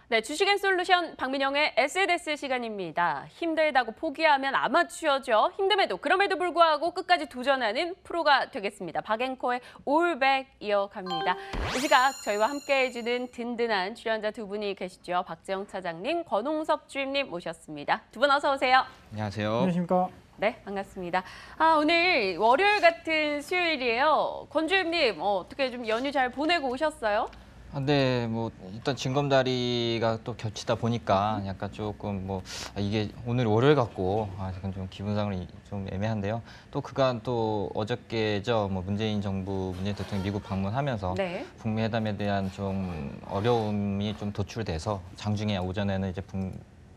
네, 주식앤솔루션 박민영의 SNS 시간입니다. 힘들다고 포기하면 아마추어죠. 힘듦에도 그럼에도 불구하고 끝까지 도전하는 프로가 되겠습니다. 박앵커의 올백 이어갑니다. 이 시각 저희와 함께 해주는 든든한 출연자 두 분이 계시죠. 박재영 차장님, 권홍섭 주임님 모셨습니다. 두 분 어서 오세요. 안녕하세요. 안녕하십니까. 네, 반갑습니다. 오늘 월요일 같은 수요일이에요. 권 주임님, 어떻게 좀 연휴 잘 보내고 오셨어요? 네, 뭐 일단 징검다리가 또 겹치다 보니까 약간 조금 이게 오늘 월요일 같고 약간 좀 기분상으로 좀 애매한데요. 또 그간 또 어저께죠, 문재인 대통령 미국 방문하면서 네. 북미 회담에 대한 좀 어려움이 좀 도출돼서 장중에 오전에는 이제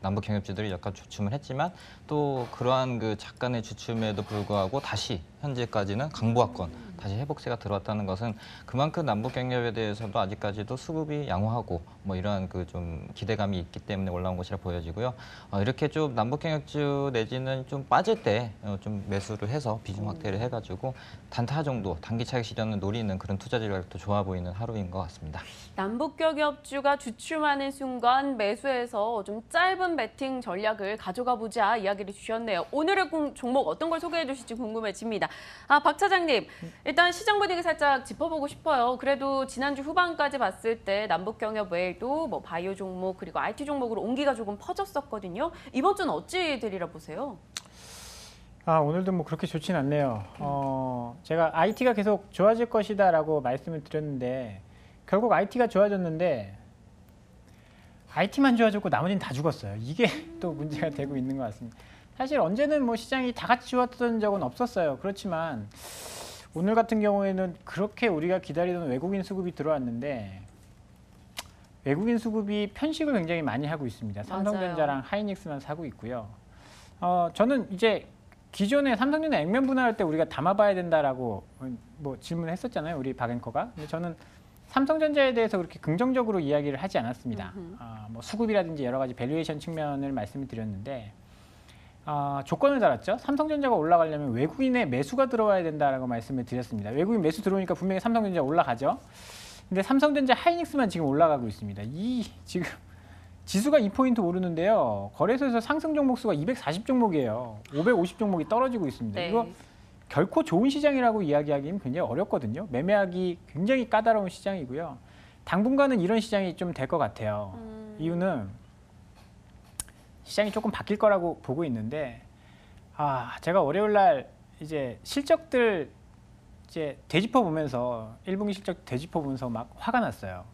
남북 경협지들이 약간 주춤을 했지만 또 그러한 그 잠깐의 주춤에도 불구하고 다시 현재까지는 강보합권 다시 회복세가 들어왔다는 것은 그만큼 남북 경협에 대해서도 아직까지도 수급이 양호하고 이러한 그 좀 기대감이 있기 때문에 올라온 것이라 보여지고요. 이렇게 좀 남북 경협주 내지는 좀 빠질 때 좀 매수를 해서 비중 확대를 해가지고 단타 정도 단기 차익 실현을 노리는 그런 투자 전략도 좋아 보이는 하루인 것 같습니다. 남북 경협주가 주춤하는 순간 매수해서 좀 짧은 배팅 전략을 가져가 보자 이야기를 주셨네요. 오늘의 종목 어떤 걸 소개해 주실지 궁금해집니다. 박 차장님, 일단 시장 분위기 살짝 짚어보고 싶어요. 그래도 지난주 후반까지 봤을 때 남북 경협 외에도 바이오 종목 그리고 IT 종목으로 온기가 조금 퍼졌었거든요. 이번 주는 어찌 되리라 보세요? 오늘도 그렇게 좋진 않네요. 제가 IT가 계속 좋아질 것이다라고 말씀을 드렸는데 결국 IT가 좋아졌는데 IT만 좋아졌고 나머지는 다 죽었어요. 이게 또 문제가 되고 있는 것 같습니다. 사실 언제는 시장이 다 같이 좋았던 적은 없었어요. 그렇지만 오늘 같은 경우에는 그렇게 우리가 기다리던 외국인 수급이 들어왔는데 외국인 수급이 편식을 굉장히 많이 하고 있습니다. 삼성전자랑 하이닉스만 사고 있고요. 저는 이제 기존에 삼성전자 액면 분할할 때 우리가 담아봐야 된다라고 질문을 했었잖아요. 우리 박앵커가. 근데 저는 삼성전자에 대해서 그렇게 긍정적으로 이야기를 하지 않았습니다. 수급이라든지 여러 가지 밸류에이션 측면을 말씀을 드렸는데 조건을 달았죠. 삼성전자가 올라가려면 외국인의 매수가 들어와야 된다라고 말씀을 드렸습니다. 외국인 매수 들어오니까 분명히 삼성전자 올라가죠. 근데 삼성전자 하이닉스만 지금 올라가고 있습니다. 지금 지수가 2포인트 오르는데요. 거래소에서 상승 종목 수가 240 종목이에요. 550 종목이 떨어지고 있습니다. 네. 이거 결코 좋은 시장이라고 이야기하기는 굉장히 어렵거든요. 매매하기 굉장히 까다로운 시장이고요. 당분간은 이런 시장이 좀 될 것 같아요. 이유는 시장이 조금 바뀔 거라고 보고 있는데 제가 월요일 날 이제 실적들 이제 되짚어 보면서 1분기 실적 되짚어 보면서 막 화가 났어요.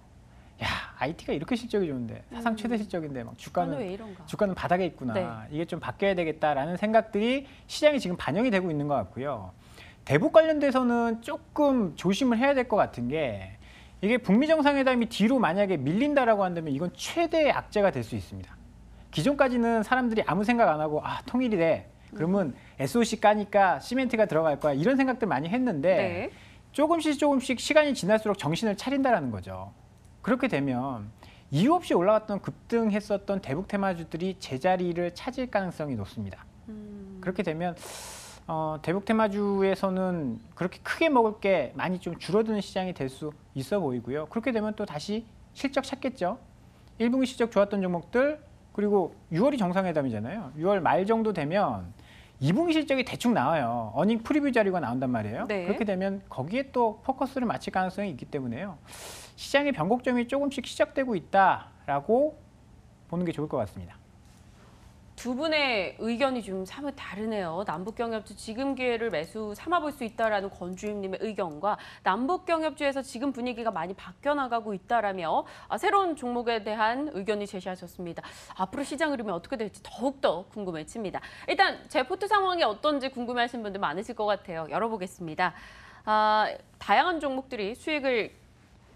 야, IT가 이렇게 실적이 좋은데 사상 최대 실적인데 주가는 바닥에 있구나. 네. 이게 좀 바뀌어야 되겠다라는 생각들이 시장에 지금 반영이 되고 있는 것 같고요. 대북 관련돼서는 조금 조심을 해야 될 것 같은 게 이게 북미 정상회담이 뒤로 만약에 밀린다라고 한다면 이건 최대의 악재가 될 수 있습니다. 기존까지는 사람들이 아무 생각 안 하고 통일이 돼. 그러면 SOC 까니까 시멘트가 들어갈 거야. 이런 생각들 많이 했는데 네. 조금씩 시간이 지날수록 정신을 차린다라는 거죠. 그렇게 되면 이유 없이 올라갔던 급등했었던 대북 테마주들이 제자리를 찾을 가능성이 높습니다. 그렇게 되면 대북 테마주에서는 그렇게 크게 먹을 게 많이 좀 줄어드는 시장이 될 수 있어 보이고요. 그렇게 되면 또 다시 실적 찾겠죠. 1분기 실적 좋았던 종목들 그리고 6월이 정상회담이잖아요. 6월 말 정도 되면 2분기 실적이 대충 나와요. 어닝 프리뷰 자료가 나온단 말이에요. 네. 그렇게 되면 거기에 또 포커스를 맞출 가능성이 있기 때문에요. 시장의 변곡점이 조금씩 시작되고 있다라고 보는 게 좋을 것 같습니다. 두 분의 의견이 좀 사뭇 다르네요. 남북경협주 지금 기회를 매수 삼아볼 수 있다라는 권 주임님의 의견과 남북경협주에서 지금 분위기가 많이 바뀌어나가고 있다라며 새로운 종목에 대한 의견을 제시하셨습니다. 앞으로 시장 흐름이 어떻게 될지 더욱더 궁금해집니다. 일단 제 포트 상황이 어떤지 궁금해하시는 분들 많으실 것 같아요. 열어보겠습니다. 다양한 종목들이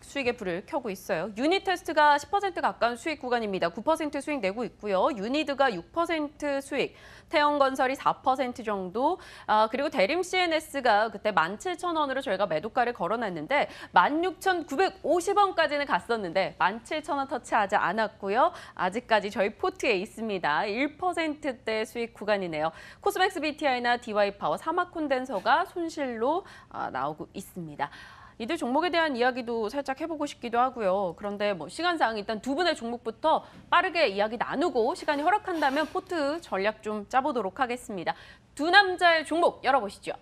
수익의 불을 켜고 있어요. 유니테스트가 10% 가까운 수익 구간입니다. 9% 수익 내고 있고요. 유니드가 6% 수익, 태영건설이 4% 정도, 그리고 대림 CNS가 그때 17,000원으로 저희가 매도가를 걸어놨는데 16,950원까지는 갔었는데 17,000원 터치하지 않았고요. 아직까지 저희 포트에 있습니다. 1%대 수익 구간이네요. 코스맥스 BTI나 DY파워, 사마콘덴서가 손실로 나오고 있습니다. 이들 종목에 대한 이야기도 살짝 해보고 싶기도 하고요. 그런데 뭐 시간상 일단 두 분의 종목부터 빠르게 이야기 나누고 시간이 허락한다면 포트 전략 좀 짜보도록 하겠습니다. 두 남자의 종목 열어보시죠.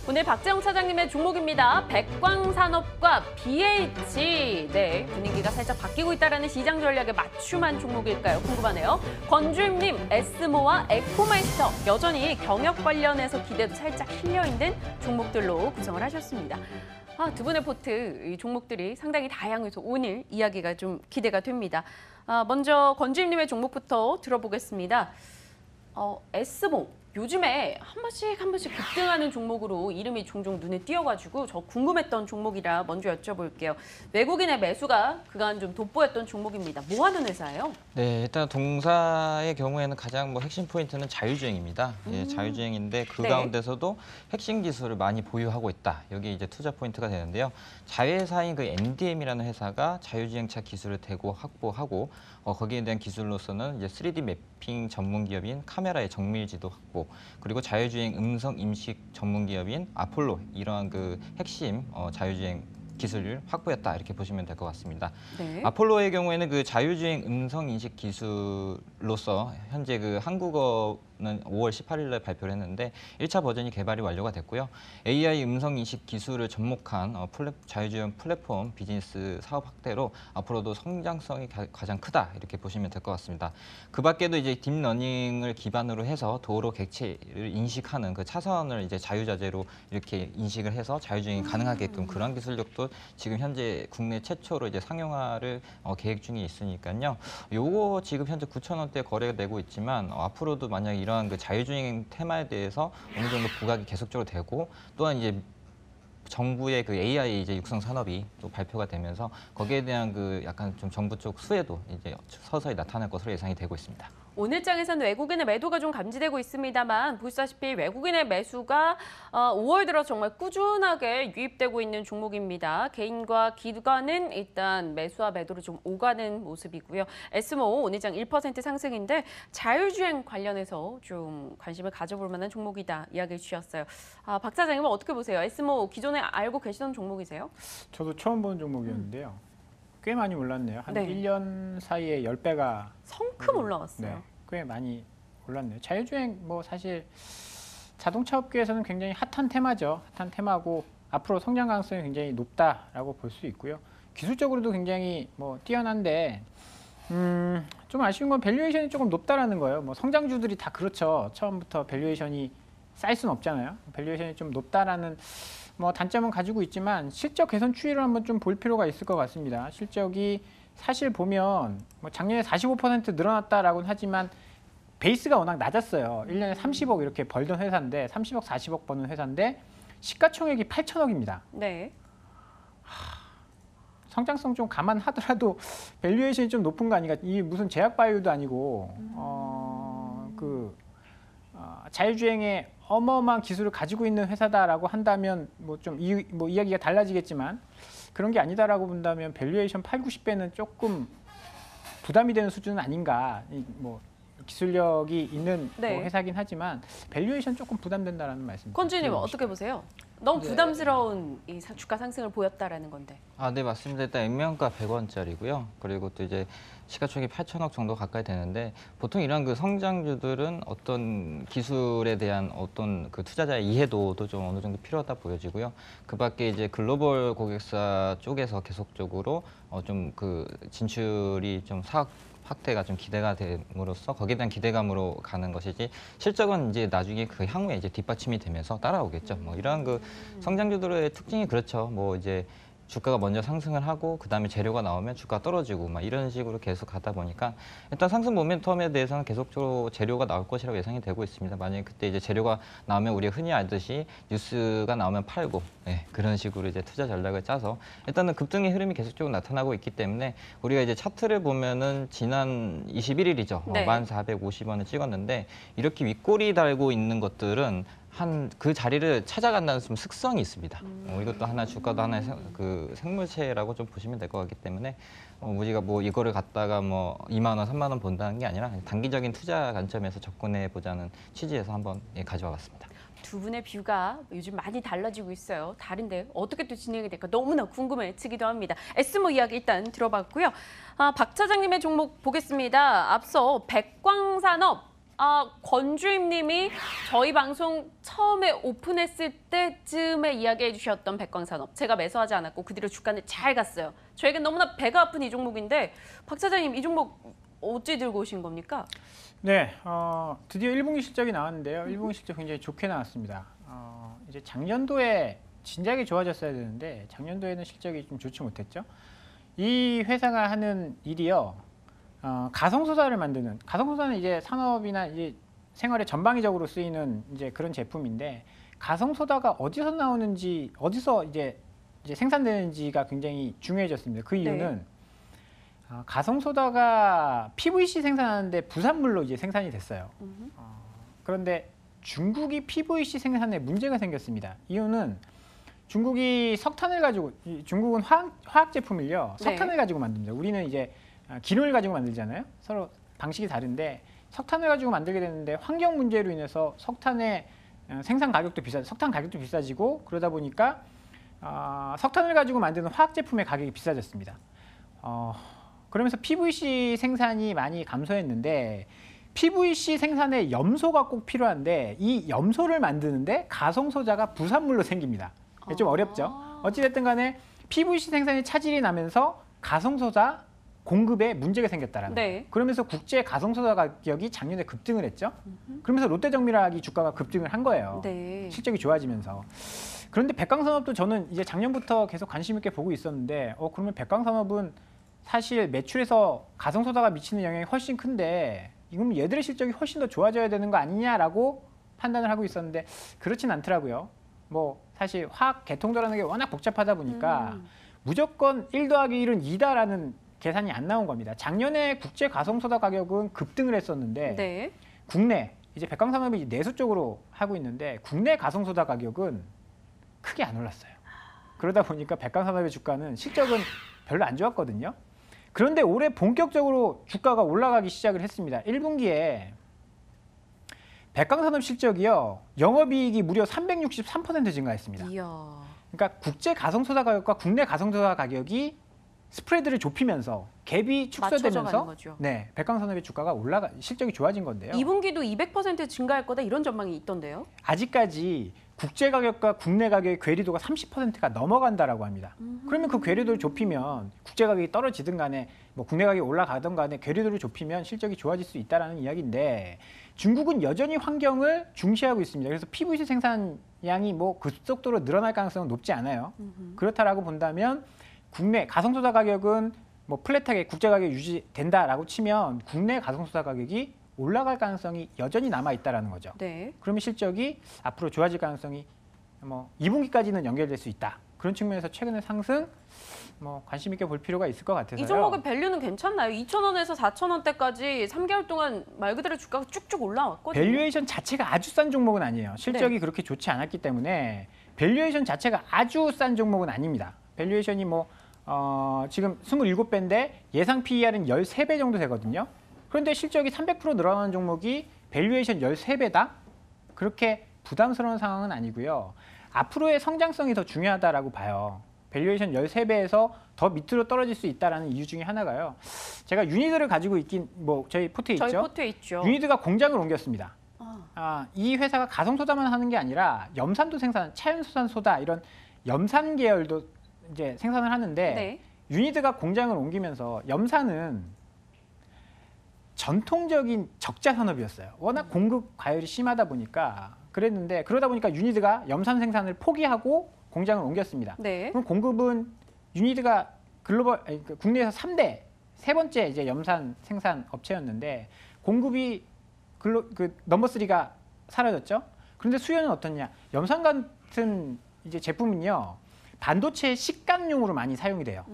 오늘 박재홍 차장님의 종목입니다. 백광산업과 BH. 네, 분위기가 살짝 바뀌고 있다는 시장 전략에 맞춤한 종목일까요? 궁금하네요. 권주임님, 에스모와 에코마스터 여전히 경영 관련해서 기대도 살짝 실려있는 종목들로 구성을 하셨습니다. 두 분의 포트 이 종목들이 상당히 다양해서 오늘 이야기가 좀 기대가 됩니다. 먼저 권주임님의 종목부터 들어보겠습니다. 에스모. 요즘에 한 번씩 급등하는 종목으로 이름이 종종 눈에 띄어가지고 저 궁금했던 종목이라 먼저 여쭤볼게요. 외국인의 매수가 그간 좀 돋보였던 종목입니다. 뭐 하는 회사예요? 네, 일단 동사의 경우에는 가장 뭐 핵심 포인트는 자율주행입니다. 예, 자율주행인데 그 네. 가운데서도 핵심 기술을 많이 보유하고 있다. 여기 이제 투자 포인트가 되는데요. 자회사인 그 MDM이라는 회사가 자율주행차 기술을 대고 확보하고 거기에 대한 기술로서는 이제 3D 매핑 전문 기업인 카메라의 정밀지도 확보, 그리고 자율주행 음성 인식 전문 기업인 아폴로 이러한 그 핵심 자율주행 기술을 확보했다 이렇게 보시면 될 것 같습니다. 네. 아폴로의 경우에는 그 자율주행 음성 인식 기술로서 현재 그 한국어는 5월 18일 날 발표를 했는데 1차 버전이 개발이 완료가 됐고요. AI 음성 인식 기술을 접목한 자율주행 플랫폼 비즈니스 사업 확대로 앞으로도 성장성이 가장 크다 이렇게 보시면 될 것 같습니다. 그 밖에도 이제 딥러닝을 기반으로 해서 도로 객체를 인식하는 그 차선을 이제 자유자재로 이렇게 인식을 해서 자율주행이 가능하게끔 그런 기술력도 지금 현재 국내 최초로 이제 상용화를 계획 중에 있으니까요. 요거 지금 현재 9,000원대 거래가 되고 있지만 앞으로도 만약 이러한 그 자율주행 테마에 대해서 어느 정도 부각이 계속적으로 되고 또한 이제 정부의 그 AI 이제 육성 산업이 또 발표가 되면서 거기에 대한 그 약간 좀 정부 쪽 수혜도 이제 서서히 나타날 것으로 예상이 되고 있습니다. 오늘 장에서는 외국인의 매도가 좀 감지되고 있습니다만 보시다시피 외국인의 매수가 5월 들어 정말 꾸준하게 유입되고 있는 종목입니다. 개인과 기관은 일단 매수와 매도를 좀 오가는 모습이고요. 에스모 오늘 장 1% 상승인데 자율주행 관련해서 좀 관심을 가져볼 만한 종목이다 이야기를 주셨어요. 박 차장님은 어떻게 보세요? 에스모 기존에 알고 계시던 종목이세요? 저도 처음 보는 종목이었는데요. 꽤 많이 올랐네요. 한 네. 1년 사이에 10배가 성큼 올라왔어요. 네, 꽤 많이 올랐네요. 자율주행 뭐 사실 자동차 업계에서는 굉장히 핫한 테마죠. 핫한 테마고 앞으로 성장 가능성이 굉장히 높다라고 볼 수 있고요. 기술적으로도 굉장히 뭐 뛰어난데 좀 아쉬운 건 밸류에이션이 조금 높다라는 거예요. 뭐 성장주들이 다 그렇죠. 처음부터 밸류에이션이 쌀 수는 없잖아요. 밸류에이션이 좀 높다라는 뭐 단점은 가지고 있지만 실적 개선 추이를 한번 좀 볼 필요가 있을 것 같습니다. 실적이 사실 보면 뭐 작년에 45% 늘어났다라고는 하지만 베이스가 워낙 낮았어요. 1년에 30억 이렇게 벌던 회사인데 30억, 40억 버는 회사인데 시가총액이 8천억입니다. 네. 성장성 좀 감안하더라도 밸류에이션이 좀 높은 거 아닌가? 이 무슨 제약 바이오도 아니고 자율주행에 어마어마한 기술을 가지고 있는 회사다라고 한다면 뭐 좀 이야기가 달라지겠지만 그런 게 아니다라고 본다면 밸류에이션 8, 90배는 조금 부담이 되는 수준은 아닌가. 뭐 기술력이 있는 네. 뭐 회사긴 하지만 밸류에이션 조금 부담된다라는 말씀. 권주님 어떻게 보세요? 너무 네. 부담스러운 이 주가 상승을 보였다라는 건데. 네, 맞습니다. 일단 액면가 100원짜리고요. 그리고 또 이제 시가총액이 8천억 정도 가까이 되는데 보통 이런 그 성장주들은 어떤 기술에 대한 어떤 그 투자자의 이해도도 좀 어느 정도 필요하다 보여지고요. 그 밖에 이제 글로벌 고객사 쪽에서 계속적으로 좀 그 진출이 좀 사업 확대가 좀 기대가 됨으로써 거기에 대한 기대감으로 가는 것이지 실적은 이제 나중에 그 향후에 이제 뒷받침이 되면서 따라오겠죠. 뭐 이러한 그 성장주들의 특징이 그렇죠. 뭐 이제 주가가 먼저 상승을 하고 그다음에 재료가 나오면 주가 떨어지고 막 이런 식으로 계속 가다 보니까 일단 상승 모멘텀에 대해서는 계속적으로 재료가 나올 것이라고 예상이 되고 있습니다. 만약에 그때 이제 재료가 나오면 우리가 흔히 알듯이 뉴스가 나오면 팔고 그런 식으로 이제 투자 전략을 짜서 일단은 급등의 흐름이 계속적으로 나타나고 있기 때문에 우리가 이제 차트를 보면은 지난 21일이죠. 네. 1,450원을 찍었는데 이렇게 윗꼬리 달고 있는 것들은 한 그 자리를 찾아간다는 좀 특성이 있습니다. 이것도 하나 주가도 하나의 그 생물체라고 좀 보시면 될 것 같기 때문에 우리가 뭐 이거를 갖다가 뭐 2만 원, 3만 원 본다는 게 아니라 단기적인 투자 관점에서 접근해 보자는 취지에서 한번 가져와 봤습니다. 두 분의 뷰가 요즘 많이 달라지고 있어요. 다른데 어떻게 또 진행이 될까 너무나 궁금해지기도 합니다. 에스모 이야기 일단 들어봤고요. 박 차장님의 종목 보겠습니다. 앞서 백광산업 권주임 님이 저희 방송 처음에 오픈했을 때쯤에 이야기해 주셨던 백광산업. 제가 매수하지 않았고 그 뒤로 주가는 잘 갔어요. 저에겐 너무나 배가 아픈 이 종목인데 박 차장님 이 종목 어찌 들고 오신 겁니까? 네, 드디어 1분기 실적이 나왔는데요. 1분기 실적 굉장히 좋게 나왔습니다. 이제 작년도에 진작에 좋아졌어야 되는데 작년도에는 실적이 좀 좋지 못했죠. 이 회사가 하는 일이요, 가성소다를 만드는, 가성소다는 이제 산업이나 이제 생활에 전방위적으로 쓰이는 이제 그런 제품인데, 가성소다가 어디서 나오는지, 어디서 이제 생산되는지가 굉장히 중요해졌습니다. 그 이유는 가성소다가 PVC 생산하는데 부산물로 이제 생산이 됐어요. 그런데 중국이 PVC 생산에 문제가 생겼습니다. 이유는 중국이 석탄을 가지고, 중국은 화학 제품을요, 석탄을 가지고 만듭니다. 우리는 이제 기름을 가지고 만들잖아요. 서로 방식이 다른데 석탄을 가지고 만들게 되는데 환경 문제로 인해서 석탄의 생산 가격도 석탄 가격도 비싸지고, 그러다 보니까 석탄을 가지고 만드는 화학 제품의 가격이 비싸졌습니다. 그러면서 PVC 생산이 많이 감소했는데, PVC 생산에 염소가 꼭 필요한데 이 염소를 만드는데 가성소자가 부산물로 생깁니다. 좀 어렵죠. 어찌됐든 간에 PVC 생산에 차질이 나면서 가성소자 공급에 문제가 생겼다라는 거예요. 그러면서 국제 가성소다 가격이 작년에 급등을 했죠. 그러면서 롯데정밀화학이 주가가 급등을 한 거예요. 실적이 좋아지면서. 그런데 백광산업도 저는 이제 작년부터 계속 관심 있게 보고 있었는데, 그러면 백광산업은 사실 매출에서 가성소다가 미치는 영향이 훨씬 큰데 이건 얘들의 실적이 훨씬 더 좋아져야 되는 거 아니냐라고 판단을 하고 있었는데 그렇진 않더라고요. 뭐 사실 화학 개통도라는 게 워낙 복잡하다 보니까 무조건 1 더하기 1은 2다라는 계산이 안 나온 겁니다. 작년에 국제 가성소다 가격은 급등을 했었는데 국내, 이제 백광산업이 내수 쪽으로 하고 있는데 국내 가성소다 가격은 크게 안 올랐어요. 그러다 보니까 백광산업의 주가는 실적은 별로 안 좋았거든요. 그런데 올해 본격적으로 주가가 올라가기 시작을 했습니다. 1분기에 백광산업 실적이요, 영업이익이 무려 363% 증가했습니다. 그러니까 국제 가성소다 가격과 국내 가성소다 가격이 스프레드를 좁히면서 갭이 축소되면서 백광산업의 주가가 실적이 좋아진 건데요. 2분기도 200% 증가할 거다 이런 전망이 있던데요. 아직까지 국제 가격과 국내 가격의 괴리도가 30%가 넘어간다라고 합니다. 그러면 그 괴리도를 좁히면 국제 가격이 떨어지든 간에 뭐 국내 가격이 올라가든 간에 괴리도를 좁히면 실적이 좋아질 수 있다라는 이야기인데, 중국은 여전히 환경을 중시하고 있습니다. 그래서 PVC 생산량이 뭐 급속도로 늘어날 가능성은 높지 않아요. 그렇다라고 본다면 국내 가성소다 가격은 뭐 플랫하게 국제 가격이 유지된다라고 치면 국내 가성소다 가격이 올라갈 가능성이 여전히 남아 있다라는 거죠. 그러면 실적이 앞으로 좋아질 가능성이 뭐 2분기까지는 연결될 수 있다. 그런 측면에서 최근의 상승 뭐 관심 있게 볼 필요가 있을 것 같아서요. 이 종목의 밸류는 괜찮나요? 2,000원에서 4,000원대까지 3개월 동안 말 그대로 주가가 쭉쭉 올라왔거든요. 밸류에이션 자체가 아주 싼 종목은 아니에요. 실적이 그렇게 좋지 않았기 때문에 밸류에이션 자체가 아주 싼 종목은 아닙니다. 밸류에이션이 뭐 지금 27배인데 예상 PER은 13배 정도 되거든요. 그런데 실적이 300% 늘어나는 종목이 밸류에이션 13배다? 그렇게 부담스러운 상황은 아니고요. 앞으로의 성장성이 더 중요하다라고 봐요. 밸류에이션 13배에서 더 밑으로 떨어질 수 있다는 이유 중에 하나가요. 제가 유니드를 가지고 있긴, 뭐 저희 포트에 있죠. 유니드가 공장을 옮겼습니다. 이 회사가 가성소다만 하는 게 아니라 염산도 생산, 차연소산 소다 이런 염산 계열도 이제 생산을 하는데 유니드가 공장을 옮기면서 염산은 전통적인 적자 산업이었어요. 워낙 공급 과열이 심하다 보니까 그랬는데, 그러다 보니까 유니드가 염산 생산을 포기하고 공장을 옮겼습니다. 그럼 공급은 유니드가 국내에서 3세 번째 이제 염산 생산 업체였는데 공급이 넘버 3가 사라졌죠. 그런데 수요는 어떻냐? 염산 같은 이제 제품은요, 반도체 식감용으로 많이 사용이 돼요.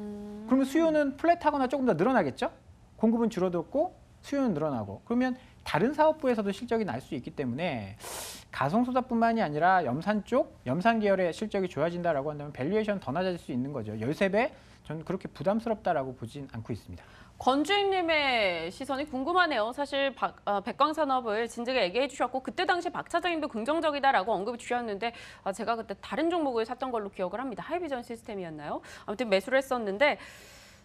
그러면 수요는 플랫하거나 조금 더 늘어나겠죠? 공급은 줄어들고 수요는 늘어나고, 그러면 다른 사업부에서도 실적이 날 수 있기 때문에 가성소다뿐만이 아니라 염산 쪽, 염산 계열의 실적이 좋아진다라고 한다면 밸류에이션 더 낮아질 수 있는 거죠. 13배? 저는 그렇게 부담스럽다라고 보진 않고 있습니다. 건주임님의 시선이 궁금하네요. 사실 백광산업을 진작에 얘기해 주셨고 그때 당시 박 차장님도 긍정적이다라고 언급을 주셨는데 제가 그때 다른 종목을 샀던 걸로 기억을 합니다. 하이비전 시스템이었나요? 아무튼 매수를 했었는데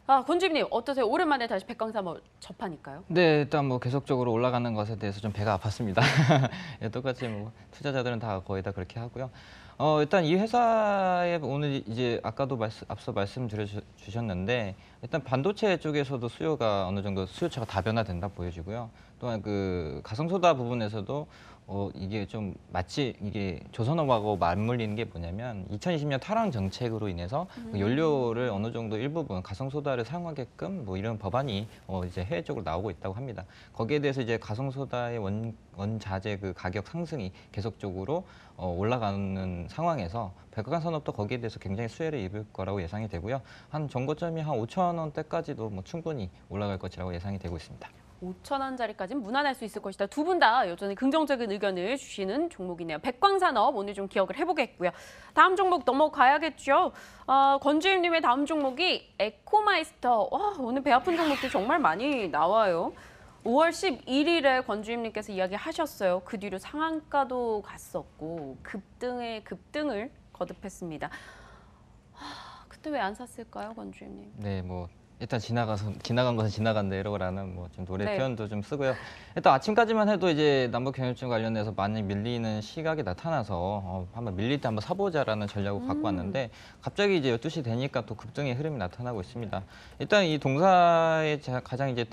건주임님 어떠세요? 오랜만에 다시 백광산업 접하니까요. 네, 일단 뭐 계속적으로 올라가는 것에 대해서 좀 배가 아팠습니다. 예, 똑같이 뭐 투자자들은 다 거의 다 그렇게 하고요. 일단 이 회사에 오늘 이제 아까도 앞서 말씀드려 주셨는데 일단 반도체 쪽에서도 수요가 어느 정도 수요처가 다변화된다 보여지고요. 또한 그 가성소다 부분에서도 이게 좀 마치 이게 조선업하고 맞물리는 게 뭐냐면 2020년 탈원 정책으로 인해서 그 연료를 어느 정도 일부분 가성소다를 사용하게끔 뭐 이런 법안이 이제 해외 쪽으로 나오고 있다고 합니다. 거기에 대해서 이제 가성소다의 원자재 그 가격 상승이 계속적으로 올라가는 상황에서 백광산업도 거기에 대해서 굉장히 수혜를 입을 거라고 예상이 되고요. 한 정고점이 한 5천 원대까지도 뭐 충분히 올라갈 것이라고 예상이 되고 있습니다. 5천 원짜리까지는 무난할 수 있을 것이다. 두 분 다 여전히 긍정적인 의견을 주시는 종목이네요. 백광산업 오늘 좀 기억을 해보겠고요. 다음 종목 넘어가야겠죠. 건주임님의 다음 종목이 에코마이스터. 와, 오늘 배 아픈 종목도 정말 많이 나와요. 5월 11일에 건주임님께서 이야기하셨어요. 그 뒤로 상한가도 갔었고 급등을 거듭했습니다. 그때 왜 안 샀을까요, 건주임님? 네, 뭐 일단 지나간 것은 지나간다 이러라는 뭐 좀 노래 네. 표현도 좀 쓰고요. 일단 아침까지만 해도 이제 남북 경협증 관련해서 많이 밀리는 시각이 나타나서 한번 밀릴 때 한번 사보자라는 전략을 갖고 왔는데 갑자기 이제 12시 되니까 또 급등의 흐름이 나타나고 있습니다. 일단 이 동사의 가장 이제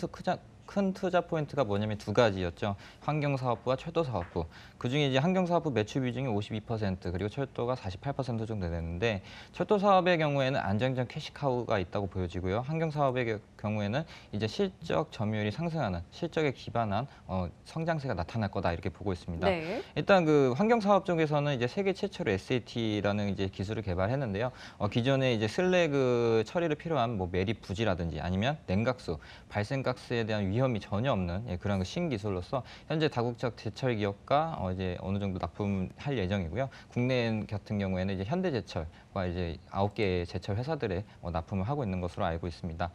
큰 투자 포인트가 뭐냐면 두 가지였죠. 환경사업부와 철도사업부. 그중에 이제 환경사업부 매출 비중이 52% 그리고 철도가 48% 정도 되는데 철도사업의 경우에는 안정적 캐시카우가 있다고 보여지고요. 환경사업의 경우에는 이제 실적 점유율이 상승하는 실적에 기반한 성장세가 나타날 거다 이렇게 보고 있습니다. 네. 일단 그 환경사업 쪽에서는 이제 세계 최초로 SAT라는 이제 기술을 개발했는데요. 기존에 이제 슬래그 처리를 필요한 뭐 매립 부지라든지 아니면 냉각수, 발생가스에 대한 위험이 전혀 없는 그런 신기술로서 현재 다국적 제철 기업과 이제 어느 정도 납품할 예정이고요. 국내 같은 경우에는 이제 현대제철과 이제 9개의 제철 회사들에 납품을 하고 있는 것으로 알고 있습니다.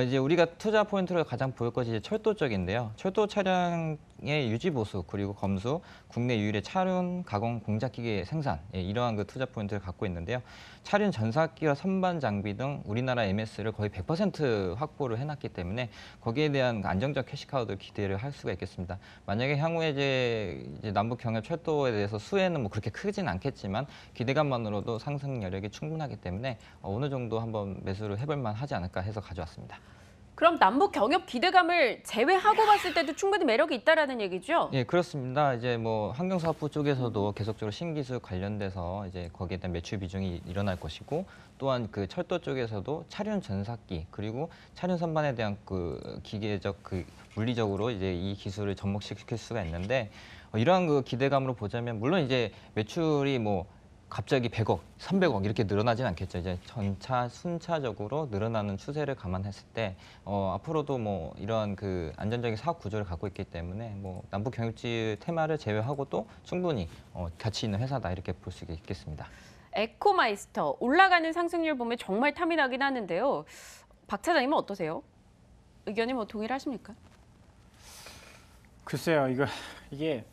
이제 우리가 투자 포인트를 가장 보일 것이 이제 철도 쪽인데요. 철도 차량의 유지 보수 그리고 검수, 국내 유일의 차륜 가공 공작 기계 생산 이러한 그 투자 포인트를 갖고 있는데요. 차륜 전사기와 선반 장비 등 우리나라 MS를 거의 100% 확보를 해놨기 때문에 거기에 대한 안정적 캐시카우도 기대를 할 수가 있겠습니다. 만약에 향후에 이제 남북 경협 철도에 대해서 수혜는 뭐 그렇게 크진 않겠지만 기대감만으로도 상승 여력이 충분하기 때문에 어느 정도 한번 매수를 해볼 만하지 않을까 해서 가져왔습니다. 그럼 남북 경협 기대감을 제외하고 봤을 때도 충분히 매력이 있다라는 얘기죠? 예, 그렇습니다. 이제 뭐 환경사업부 쪽에서도 계속적으로 신기술 관련돼서 이제 거기에 대한 매출 비중이 일어날 것이고 또한 그 철도 쪽에서도 차륜 전사기 그리고 차륜 선반에 대한 그 기계적 그 물리적으로 이제 이 기술을 접목시킬 수가 있는데 이러한 그 기대감으로 보자면 물론 이제 매출이 뭐 갑자기 100억, 300억 이렇게 늘어나진 않겠죠. 이제 전차 순차적으로 늘어나는 추세를 감안했을 때 앞으로도 뭐 이러한 그 안전적인 사업 구조를 갖고 있기 때문에 뭐 남북 경협지 테마를 제외하고도 충분히 가치 있는 회사다 이렇게 볼 수 있겠습니다. 에코마이스터 올라가는 상승률 보면 정말 탐이 나긴 하는데요. 박 차장님은 어떠세요? 의견이 뭐 동일하십니까? 글쎄요, 이게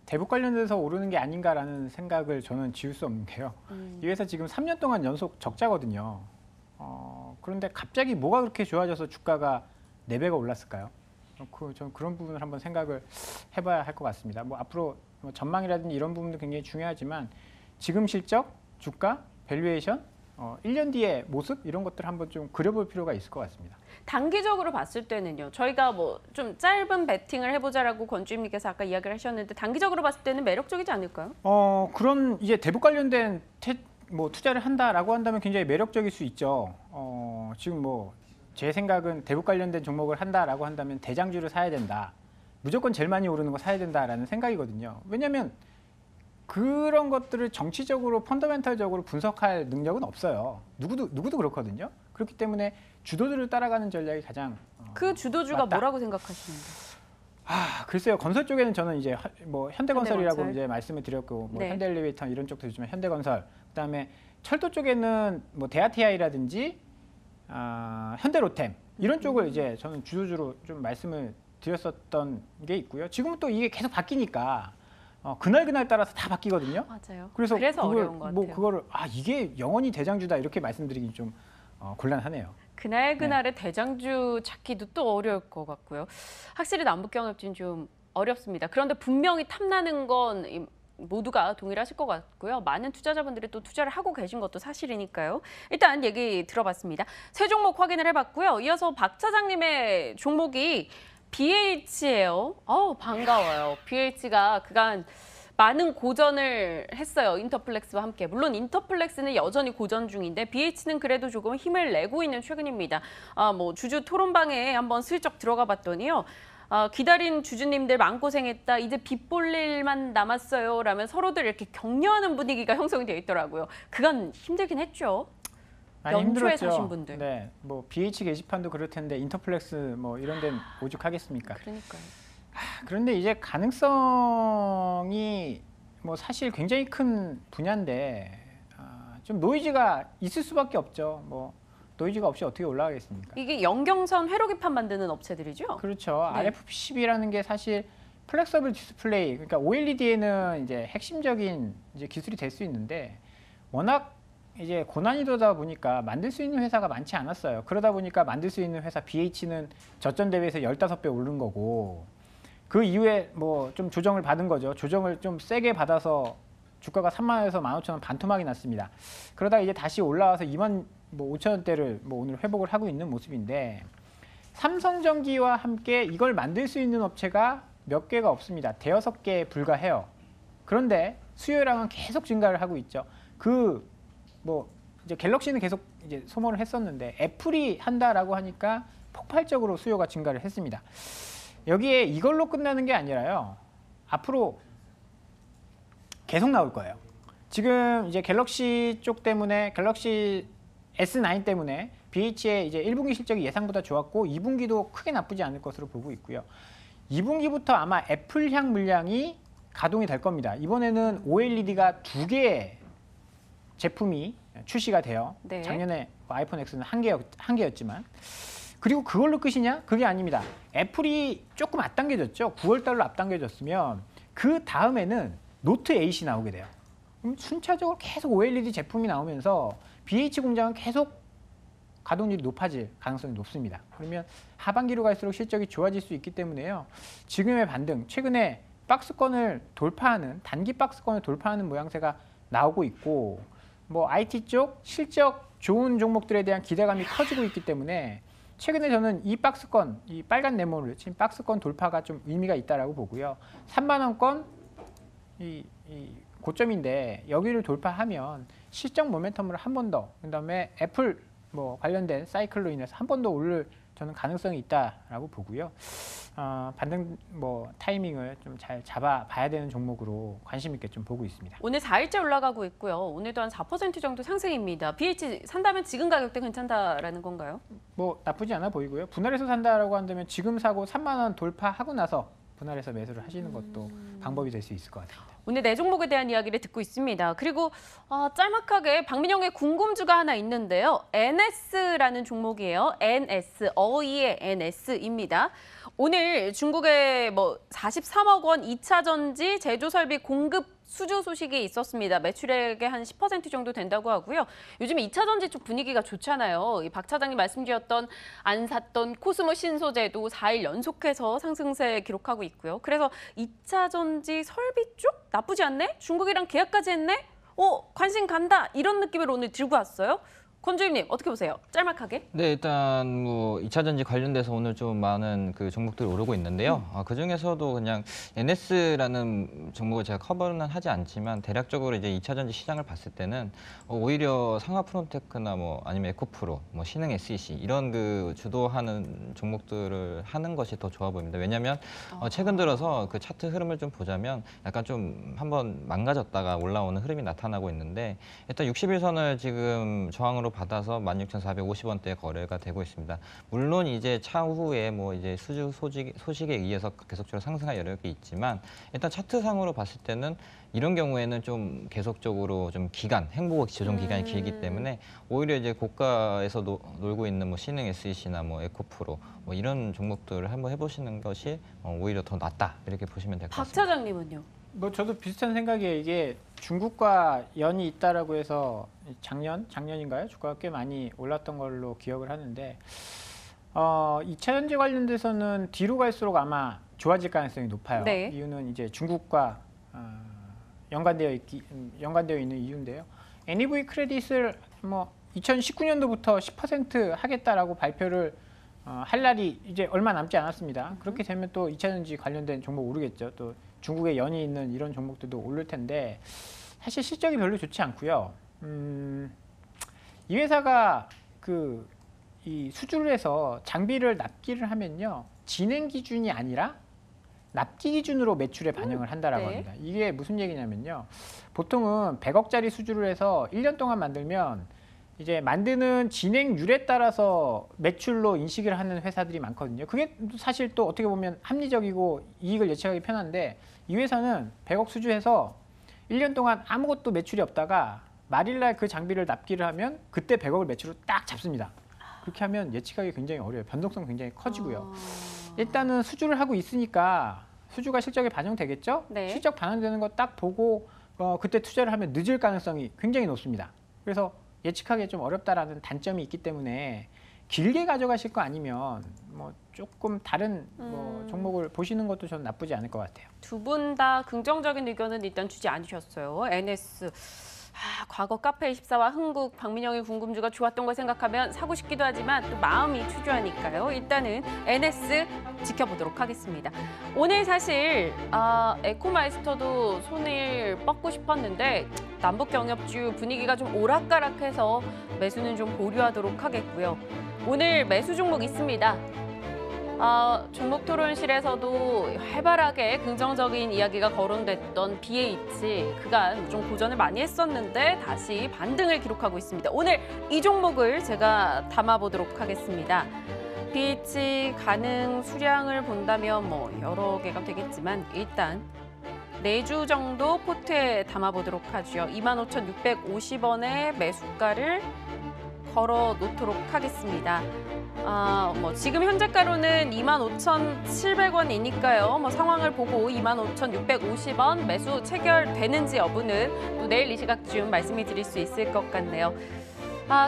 대북 관련돼서 오르는 게 아닌가라는 생각을 저는 지울 수 없는 게요. 이 회사 지금 3년 동안 연속 적자거든요. 그런데 갑자기 뭐가 그렇게 좋아져서 주가가 4배가 올랐을까요? 저는 그런 부분을 한번 생각을 해봐야 할 것 같습니다. 뭐 앞으로 뭐 전망이라든지 이런 부분도 굉장히 중요하지만 지금 실적, 주가, 밸류에이션, 1년 뒤의 모습 이런 것들을 한번 좀 그려볼 필요가 있을 것 같습니다. 단기적으로 봤을 때는요. 저희가 뭐 좀 짧은 베팅을 해보자라고 건주임님께서 아까 이야기를 하셨는데 단기적으로 봤을 때는 매력적이지 않을까요? 그런 이제 대북 관련된 뭐 투자를 한다라고 한다면 굉장히 매력적일 수 있죠. 지금 뭐 제 생각은 대북 관련된 종목을 한다라고 한다면 대장주를 사야 된다. 무조건 제일 많이 오르는 거 사야 된다라는 생각이거든요. 왜냐하면 그런 것들을 정치적으로 펀더멘털적으로 분석할 능력은 없어요. 누구도 그렇거든요. 그렇기 때문에 주도주를 따라가는 전략이 가장 그 주도주가 맞다. 뭐라고 생각하시는데? 글쎄요. 건설 쪽에는 저는 이제 뭐 현대건설이라고 현대건설. 이제 말씀을 드렸고 뭐 네. 현대엘리베이터 이런 쪽도 있지만 현대건설 그다음에 철도 쪽에는 뭐 대아티아이라든지 현대로템 이런 쪽을 이제 저는 주도주로 좀 말씀을 드렸었던 게 있고요. 지금은 또 이게 계속 바뀌니까 그날 따라서 다 바뀌거든요. 맞아요. 그래서 그걸 어려운 것 같아요. 그거를 이게 영원히 대장주다 이렇게 말씀드리기 좀 곤란하네요. 그날의 대장주 찾기도 또 어려울 것 같고요. 확실히 남북경협주는 좀 어렵습니다. 그런데 분명히 탐나는 건 모두가 동일하실 것 같고요. 많은 투자자분들이 또 투자를 하고 계신 것도 사실이니까요. 일단 얘기 들어봤습니다. 세 종목 확인을 해봤고요. 이어서 박 차장님의 종목이 BH예요. 반가워요. BH가 그간 많은 고전을 했어요. 인터플렉스와 함께. 물론 인터플렉스는 여전히 고전 중인데 BH는 그래도 조금 힘을 내고 있는 최근입니다. 주주 토론방에 한번 슬쩍 들어가 봤더니요. 기다린 주주님들 마음고생했다. 이제 빚 볼 일만 남았어요. 라면 서로들 이렇게 격려하는 분위기가 형성이 되어 있더라고요. 그간 힘들긴 했죠. 많이 연초에 힘들었죠. 사신 분들. 네, BH 게시판도 그럴 텐데 인터플렉스 이런 데는 오죽하겠습니까? 그러니까요. 그런데 이제 가능성이 사실 굉장히 큰 분야인데 좀 노이즈가 있을 수밖에 없죠. 노이즈가 없이 어떻게 올라가겠습니까? 이게 연경선 회로기판 만드는 업체들이죠? 그렇죠. 네. RFP10이라는 게 사실 플렉서블 디스플레이, 그러니까 OLED에는 이제 핵심적인 이제 기술이 될 수 있는데 워낙 이제 고난이도다 보니까 만들 수 있는 회사가 많지 않았어요. 그러다 보니까 만들 수 있는 회사 BH는 저점 대비해서 15배 오른 거고 그 이후에 좀 조정을 받은 거죠. 조정을 좀 세게 받아서 주가가 3만 원에서 15,000원 반토막이 났습니다. 그러다 이제 다시 올라와서 2만 5천 원대를 오늘 회복을 하고 있는 모습인데 삼성전기와 함께 이걸 만들 수 있는 업체가 몇 개가 없습니다. 대여섯 개에 불과해요. 그런데 수요량은 계속 증가를 하고 있죠. 이제 갤럭시는 계속 이제 소모를 했었는데 애플이 한다라고 하니까 폭발적으로 수요가 증가를 했습니다. 여기에 이걸로 끝나는 게 아니라요. 앞으로 계속 나올 거예요. 지금 이제 갤럭시 쪽 때문에 갤럭시 S9 때문에 BH의 이제 1분기 실적이 예상보다 좋았고 2분기도 크게 나쁘지 않을 것으로 보고 있고요. 2분기부터 아마 애플향 물량이 가동이 될 겁니다. 이번에는 OLED가 2개의 제품이 출시가 돼요. 네. 작년에 아이폰 X는 한 개였지만 그리고 그걸로 끝이냐? 그게 아닙니다. 애플이 조금 앞당겨졌죠. 9월 달로 앞당겨졌으면 그 다음에는 노트 8이 나오게 돼요. 그럼 순차적으로 계속 OLED 제품이 나오면서 BH 공장은 계속 가동률이 높아질 가능성이 높습니다. 그러면 하반기로 갈수록 실적이 좋아질 수 있기 때문에요. 지금의 반등, 최근에 박스권을 돌파하는 단기 박스권을 돌파하는 모양새가 나오고 있고 IT 쪽 실적 좋은 종목들에 대한 기대감이 커지고 있기 때문에 최근에 저는 이 박스권, 이 빨간 네모를 친 박스권 돌파가 좀 의미가 있다라고 보고요. 3만 원권 이 고점인데 여기를 돌파하면 실적 모멘텀을 한 번 더, 그다음에 애플 관련된 사이클로 인해서 한 번 더 오를 저는 가능성이 있다라고 보고요. 반등 타이밍을 좀 잘 잡아봐야 되는 종목으로 관심 있게 좀 보고 있습니다. 오늘 4일째 올라가고 있고요. 오늘도 한 4% 정도 상승입니다. BH 산다면 지금 가격대 괜찮다라는 건가요? 나쁘지 않아 보이고요. 분할해서 산다라고 한다면 지금 사고 3만 원 돌파하고 나서 분할해서 매수를 하시는 것도 방법이 될 수 있을 것 같습니다. 오늘 네 종목에 대한 이야기를 듣고 있습니다. 그리고 짤막하게 박민영의 궁금주가 하나 있는데요. NS라는 종목이에요. NS, 어이의 NS입니다. 오늘 중국에 43억 원 2차 전지 제조 설비 공급 수주 소식이 있었습니다. 매출액의 한 10% 정도 된다고 하고요. 요즘 2차 전지 쪽 분위기가 좋잖아요. 박 차장님 말씀드렸던 안 샀던 코스모 신소재도 4일 연속해서 상승세 기록하고 있고요. 그래서 2차 전지 설비 쪽 나쁘지 않네? 중국이랑 계약까지 했네? 관심 간다. 이런 느낌을 오늘 들고 왔어요. 권주임님 어떻게 보세요? 짤막하게. 네, 일단 2차 전지 관련돼서 오늘 좀 많은 그 종목들이 오르고 있는데요. 그 중에서도 그냥 NS라는 종목을 제가 커버는 하지 않지만 대략적으로 이제 2차 전지 시장을 봤을 때는 오히려 상하 프론테크나 아니면 에코프로, 신흥 SEC 이런 그 주도하는 종목들을 하는 것이 더 좋아 보입니다. 왜냐하면 최근 들어서 그 차트 흐름을 좀 보자면 약간 좀 한번 망가졌다가 올라오는 흐름이 나타나고 있는데 일단 60일선을 지금 저항으로 받아서 16,450원대에 거래가 되고 있습니다. 물론 이제 차후에 뭐 이제 수주 소식에 의해서 계속적으로 상승할 여력이 있지만 일단 차트상으로 봤을 때는 이런 경우에는 좀 계속적으로 좀 행보가 조정 기간이 길기 때문에 오히려 이제 고가에서 놀고 있는 뭐 신흥 SEC나 뭐 에코프로 뭐 이런 종목들을 한번 해보시는 것이 오히려 더 낫다 이렇게 보시면 될 것 박 같습니다. 차장님은요? 뭐 저도 비슷한 생각이에요. 이게 중국과 연이 있다라고 해서 작년인가요? 주가가 꽤 많이 올랐던 걸로 기억을 하는데 2차 전지 관련돼서는 뒤로 갈수록 아마 좋아질 가능성이 높아요. 네. 이유는 이제 중국과 연관되어 있는 이유인데요. NEV 크레딧을 뭐 2019년도부터 10% 하겠다라고 발표를 할 날이 이제 얼마 남지 않았습니다. 그렇게 되면 또 2차 전지 관련된 종목 오르겠죠. 또 중국에 연이 있는 이런 종목들도 오를 텐데 사실 실적이 별로 좋지 않고요. 이 회사가 이 수주를 해서 장비를 납기를 하면요. 진행 기준이 아니라 납기 기준으로 매출에 반영을 한다라고 네. 합니다. 이게 무슨 얘기냐면요. 보통은 100억짜리 수주를 해서 1년 동안 만들면 이제 만드는 진행률에 따라서 매출로 인식을 하는 회사들이 많거든요. 그게 사실 또 어떻게 보면 합리적이고 이익을 예측하기 편한데 이 회사는 100억 수주해서 1년 동안 아무것도 매출이 없다가 말일날 그 장비를 납기를 하면 그때 100억을 매출로 딱 잡습니다. 그렇게 하면 예측하기 굉장히 어려워요. 변동성 굉장히 커지고요. 일단은 수주를 하고 있으니까 수주가 실적에 반영되겠죠? 네. 실적 반영되는 거 딱 보고 그때 투자를 하면 늦을 가능성이 굉장히 높습니다. 그래서 예측하기 좀 어렵다라는 단점이 있기 때문에 길게 가져가실 거 아니면 뭐 조금 다른 뭐 종목을 보시는 것도 저는 나쁘지 않을 것 같아요. 두 분 다 긍정적인 의견은 일단 주지 않으셨어요. NS. 과거 카페24와 흥국, 박민영의 궁금주가 좋았던 걸 생각하면 사고 싶기도 하지만 또 마음이 초조하니까요. 일단은 NS 지켜보도록 하겠습니다. 오늘 사실 에코마이스터도 손을 뻗고 싶었는데 남북경협주 분위기가 좀 오락가락해서 매수는 좀 보류하도록 하겠고요. 오늘 매수 종목 있습니다. 종목 토론실에서도 활발하게 긍정적인 이야기가 거론됐던 BH 그간 좀 고전을 많이 했었는데 다시 반등을 기록하고 있습니다. 오늘 이 종목을 제가 담아보도록 하겠습니다. BH 가능 수량을 본다면 뭐 여러 개가 되겠지만 일단 4주 정도 포트에 담아보도록 하죠. 25,650원의 매수가를 걸어 놓도록 하겠습니다. 뭐 지금 현재가로는 25,700원이니까요. 뭐 상황을 보고 25,650원 매수 체결되는지 여부는 또 내일 이 시각쯤 말씀을 드릴 수 있을 것 같네요.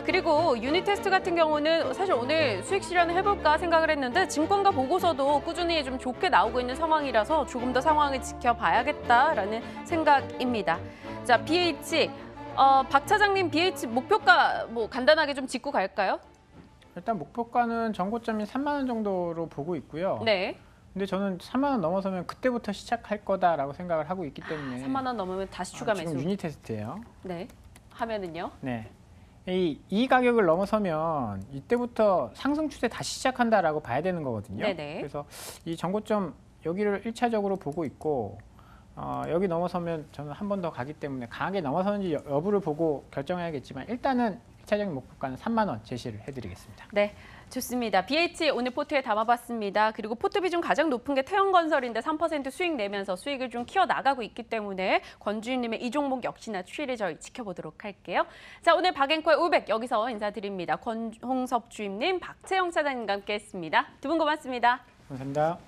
그리고 유닛 테스트 같은 경우는 사실 오늘 수익 실현을 해볼까 생각을 했는데 증권가 보고서도 꾸준히 좀 좋게 나오고 있는 상황이라서 조금 더 상황을 지켜봐야겠다라는 생각입니다. 자, BH. 박 차장님, BH 목표가 뭐 간단하게 좀 짚고 갈까요? 일단 목표가는 전고점이 3만 원 정도로 보고 있고요. 네. 근데 저는 3만 원 넘어서면 그때부터 시작할 거다라고 생각을 하고 있기 때문에 3만 원 넘으면 다시 추가 매수. 지금 유닛 테스트예요. 네. 하면은요? 네. 이 가격을 넘어서면 이때부터 상승 추세 다시 시작한다라고 봐야 되는 거거든요. 네네. 그래서 이 전고점 여기를 1차적으로 보고 있고 여기 넘어서면 저는 한 번 더 가기 때문에 강하게 넘어서는지 여부를 보고 결정해야겠지만 일단은 1차적인 목표가는 3만 원 제시를 해드리겠습니다. 네, 좋습니다. BH 오늘 포트에 담아봤습니다. 그리고 포트 비중 가장 높은 게 태형건설인데 3% 수익 내면서 수익을 좀 키워나가고 있기 때문에 권주인님의 이 종목 역시나 추이를 저희 지켜보도록 할게요. 자, 오늘 박앵커의 500 여기서 인사드립니다. 권홍섭 주임님, 박채영 차장님과 함께했습니다. 두 분 고맙습니다. 감사합니다.